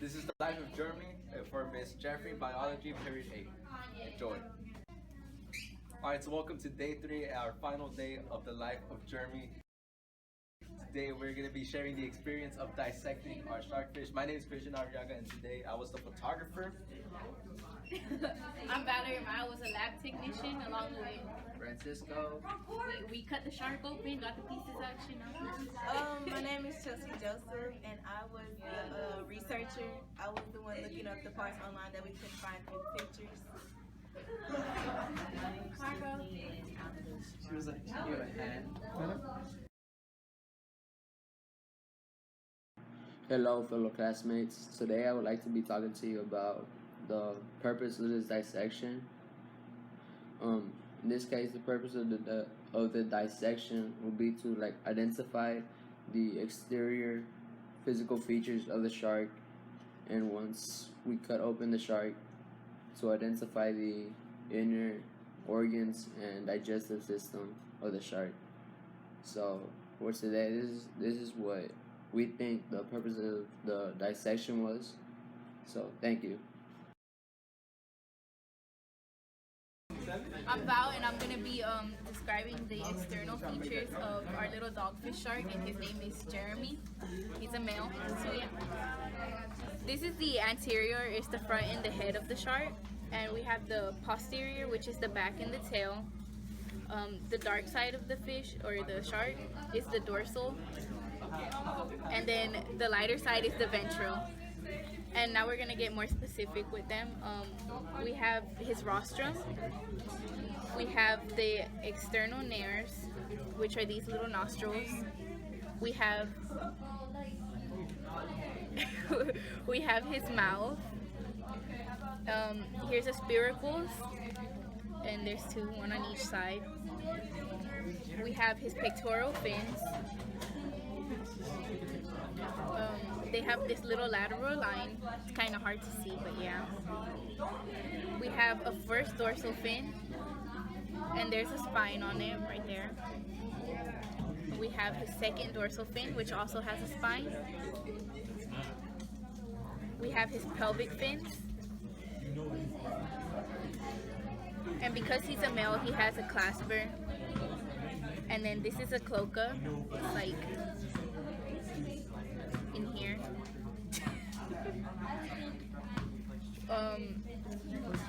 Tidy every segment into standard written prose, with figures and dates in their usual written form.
This is the life of Jeremy for Miss Jeremy Biology Period 8. Enjoy. Alright, so welcome to day 3, our final day of the life of Jeremy. Today we're going to be sharing the experience of dissecting our sharkfish. My name is Christian Arriaga, and today I was the photographer. I'm Valerie. I was a lab technician along with Francisco. We cut the shark open, got the pieces out, you know. My name is Chelsea Joseph, and I was the researcher. I was the one looking up the parts online that we couldn't find through the pictures. She was like, give a hand. Hello, fellow classmates. Today I would like to be talking to you about the purpose of this dissection. In this case, the purpose of the dissection will be to identify the exterior physical features of the shark, and once we cut open the shark, to identify the inner organs and digestive system of the shark. So for today, this is what we think the purpose of the dissection was. So thank you. I'm Val, and I'm going to be describing the external features of our little dogfish shark, and his name is Jeremy. He's a male, so yeah. This is the anterior, it's the front and the head of the shark, and we have the posterior, which is the back and the tail. The dark side of the fish, or the shark, is the dorsal, and then the lighter side is the ventral. And now we're gonna get more specific with them. We have his rostrum, we have the external nares, which are these little nostrils. We have we have his mouth. Here's the spiracles, and there's two, one on each side. We have his pectoral fins. They have this little lateral line. It's kind of hard to see, but yeah. We have a first dorsal fin, and there's a spine on it right there. We have his second dorsal fin, which also has a spine. We have his pelvic fins. And because he's a male, he has a clasper. And then this is a cloaca. It's like in here.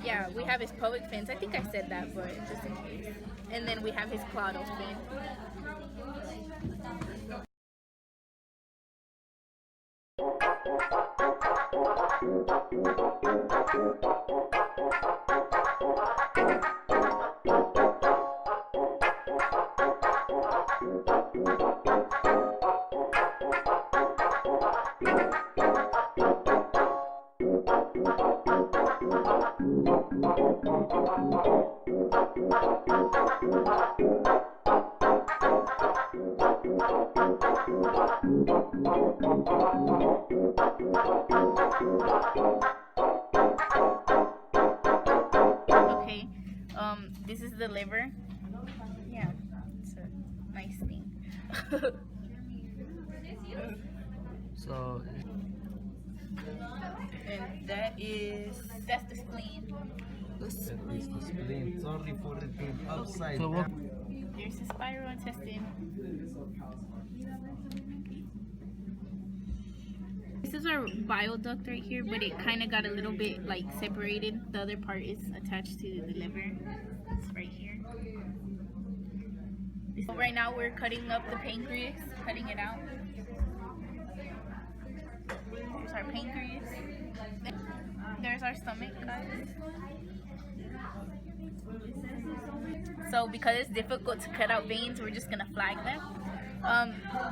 Yeah, we have his pelvic fins. I think I said that, but just in case. And then we have his caudal fin. Okay, this is the liver. Yeah, it's a nice thing. So, And that's the spleen. Sorry for it being outside. There's the spiral intestine. This is our bile duct right here, but it kind of got a little bit separated. The other part is attached to the liver. It's right here. So right now we're cutting up the pancreas, cutting it out. There's our pancreas. There's our stomach, guys. So because it's difficult to cut out veins, we're just gonna flag them.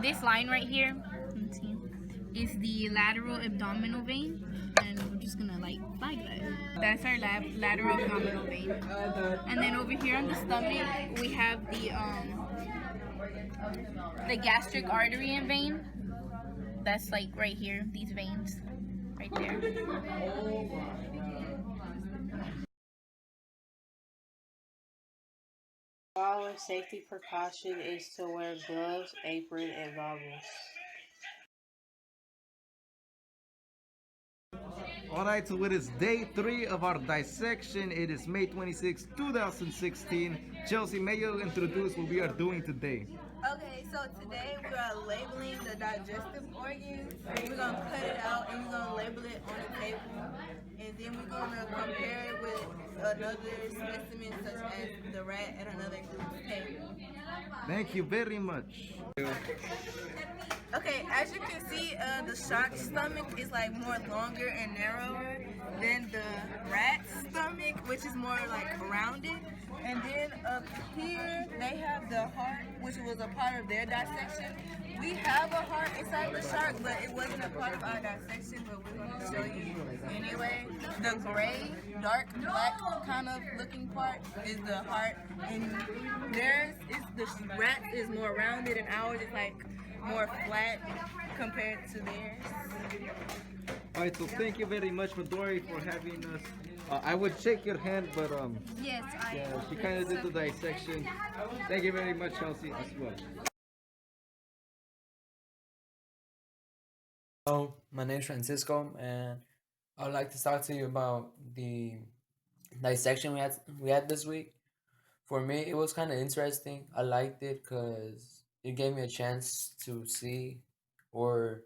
This line right here, let's see, is the lateral abdominal vein, and we're just gonna flag that. That's our lateral abdominal vein. And then over here on the stomach, we have the gastric artery and vein. That's right here, these veins, right there. Our safety precaution is to wear gloves, apron, and goggles. Alright, so it is day 3 of our dissection. It is May 26, 2016. Chelsea, may you introduce what we are doing today? Okay, so today we are labeling the digestive organs. We're gonna cut it out and we're gonna label it on the table, and then we're gonna compare it with another specimen such as the rat at another group's table. Thank you very much. Okay, as you can see, the shark's stomach is like more longer and narrower than the rat's stomach, which is more like rounded. And then up here, they have the heart, which was a part of their dissection. We have a heart inside the shark, but it wasn't a part of our dissection, but we're going to show you anyway. The gray, dark black kind of looking part is the heart, and theirs is the rat is more rounded, and ours is like more flat compared to theirs. Alright, so thank you very much, Midori, for having us. I would shake your hand, but Yes, yeah, she kind of did the dissection. Thank you very much, Chelsea, as well. Hello, my name is Francisco, and I would like to talk to you about the dissection we had this week. For me, it was kind of interesting. I liked it because it gave me a chance to see or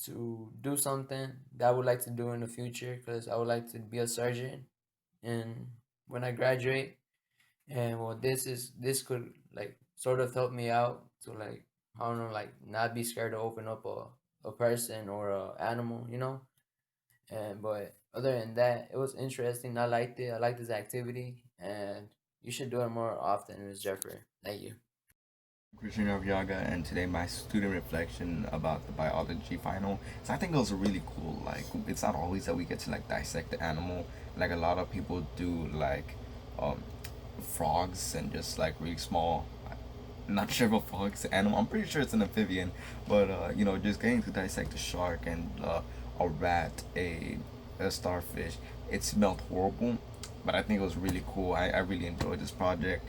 to do something that I would like to do in the future. Because I would like to be a surgeon, and when I graduate, and well, this could like sort of help me out to like I don't know, like not be scared to open up a person or a animal, you know. And but other than that, it was interesting. I liked it. I liked this activity, and you should do it more often, Ms. Jeffrey. Thank you. Christian Yaga, and today my student reflection about the biology final. So I think it was really cool. Like, it's not always that we get to like dissect the animal. Like, a lot of people do like frogs and just like really small. Not sure if a frog's an animal. I'm pretty sure it's an amphibian, but you know, just getting to dissect a shark and a rat, a starfish. It smelled horrible, but I think it was really cool. I really enjoyed this project.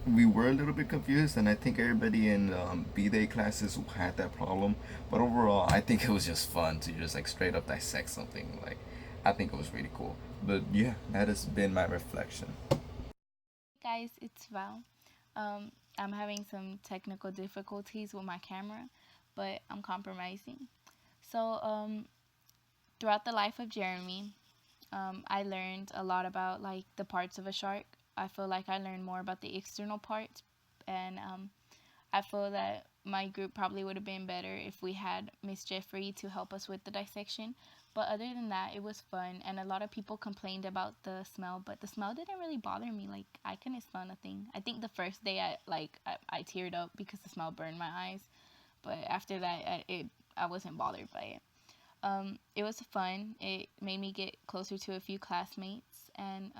We were a little bit confused, and I think everybody in B-Day classes had that problem. But overall, I think it was just fun to just like straight up dissect something. Like, I think it was really cool. But yeah, that has been my reflection. guys, it's Val. I'm having some technical difficulties with my camera, but I'm compromising. So, throughout the life of Jeremy, I learned a lot about like the parts of a shark. I feel like I learned more about the external parts, and I feel that my group probably would have been better if we had Miss Jeffrey to help us with the dissection. But other than that, it was fun, and a lot of people complained about the smell, but the smell didn't really bother me. Like, I couldn't smell nothing. I think the first day I teared up because the smell burned my eyes, but after that, I wasn't bothered by it. It was fun. It made me get closer to a few classmates, and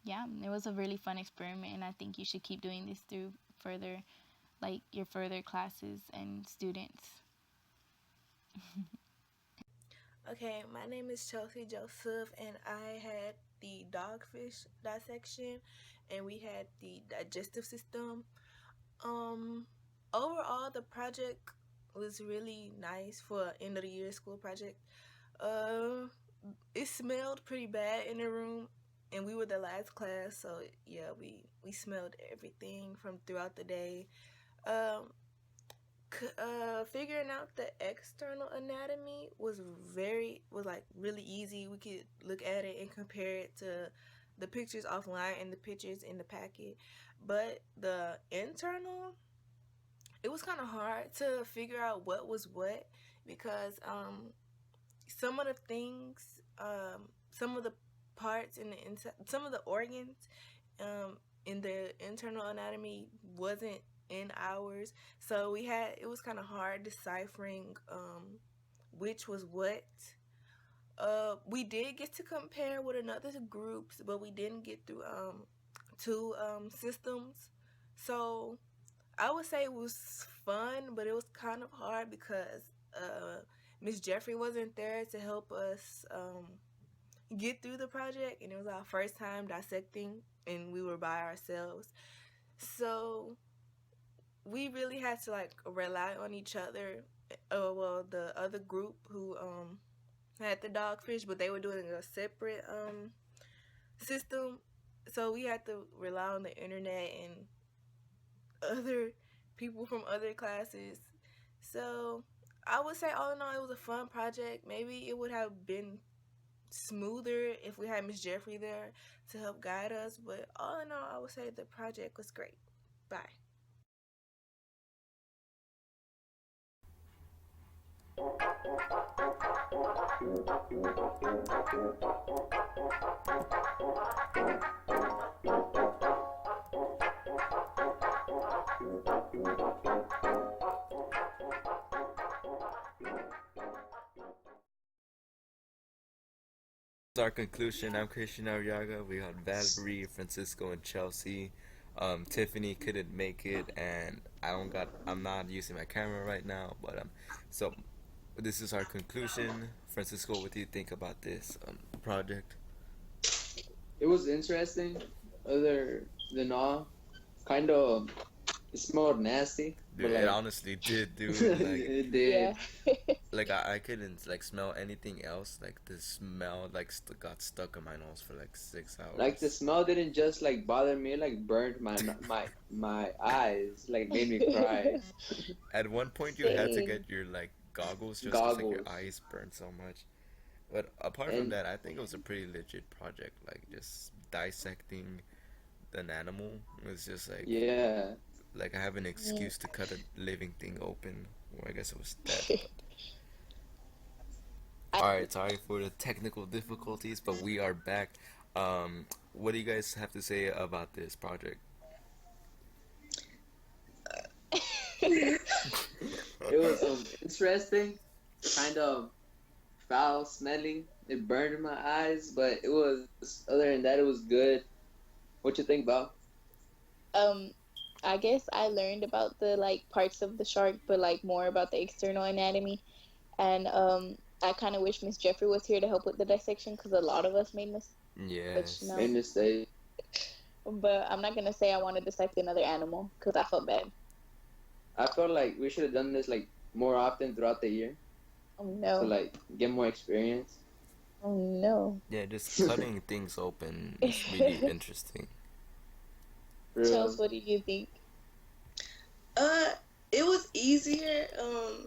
yeah, it was a really fun experiment, and I think you should keep doing this through further, like your further classes and students. Okay, my name is Chelsea Joseph, and I had the dogfish dissection, and we had the digestive system. Overall, the project was really nice for an end of the year school project. It smelled pretty bad in the room, and we were the last class, so yeah, we smelled everything from throughout the day. Figuring out the external anatomy was like really easy. We could look at it and compare it to the pictures offline and the pictures in the packet. But the internal, it was kind of hard to figure out what was what, because some of the things, some of the parts in the inside, some of the organs in the internal anatomy wasn't in ours, so it was kind of hard deciphering which was what. We did get to compare with another groups, but we didn't get through two systems. So I would say it was fun, but it was kind of hard because Miss Jeffrey wasn't there to help us get through the project, and it was our first time dissecting, and we were by ourselves. So we really had to like rely on each other. Well, the other group who had the dogfish, but they were doing a separate system. So we had to rely on the internet and other people from other classes. So I would say all in all it was a fun project. Maybe it would have been smoother if we had Miss Jeffrey there to help guide us, but all in all I would say the project was great. Bye. Our conclusion. I'm Christian Arriaga. We got Valerie, Francisco, and Chelsea. Tiffany couldn't make it, and I'm not using my camera right now. But so this is our conclusion. Francisco, what do you think about this project? It was interesting. Other than all, kind of it smelled nasty. Dude, But it like, honestly did, dude. Like, it did. Yeah. like I couldn't like smell anything else. Like the smell like got stuck in my nose for like 6 hours. Like the smell didn't just like bother me, it, like burned my eyes, like made me cry. At one point, you had to Same. get your like goggles just 'cause, like your Goggles. eyes burned so much. But apart from And that, I think it was a pretty legit project. Like just dissecting an animal. It's just yeah, like I have an excuse to cut a living thing open. Or I guess it was dead. All right, sorry for the technical difficulties, but we are back. What do you guys have to say about this project? it was interesting, kind of foul smelling. It burned my eyes, but it was other than that, it was good. What you think, Bob? I guess I learned about the like parts of the shark, but like more about the external anatomy. And I kind of wish Miss Jeffrey was here to help with the dissection because a lot of us made mistakes. Yes. No. In the state, But I'm not gonna say I want to dissect another animal because I felt bad. I felt like we should have done this like more often throughout the year Oh to no! like get more experience. Oh no! Yeah, just cutting things open is really interesting. For real. Chels, what do you think? It was easier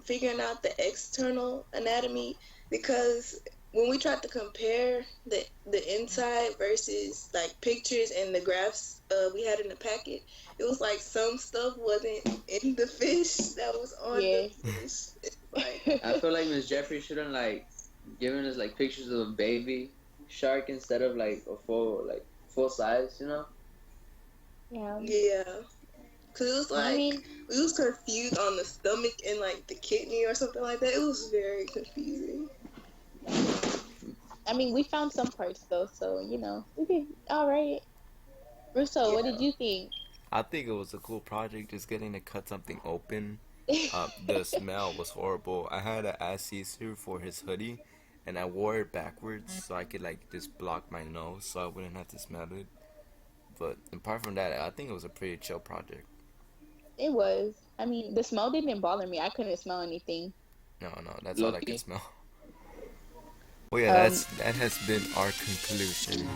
figuring out the external anatomy because when we tried to compare the inside versus like pictures and the graphs we had in the packet, it was like some stuff wasn't in the fish that was on Yeah. the fish. It's like, I feel like Miss Jeffrey shouldn't like given us like pictures of a baby shark instead of like a full size, you know? Yeah. yeah, because it was I like mean, we was confused on the stomach and like the kidney or something like that. It was very confusing. we found some parts though, so you know we did all right. Russo, what did you think? I think it was a cool project, just getting to cut something open. The smell was horrible. I had an assessor for his hoodie, and I wore it backwards so I could like just block my nose so I wouldn't have to smell it. But apart from that, I think it was a pretty chill project. It was. The smell didn't bother me. I couldn't smell anything. No, that's all I Lucky. could smell. Well, yeah, that has been our conclusion.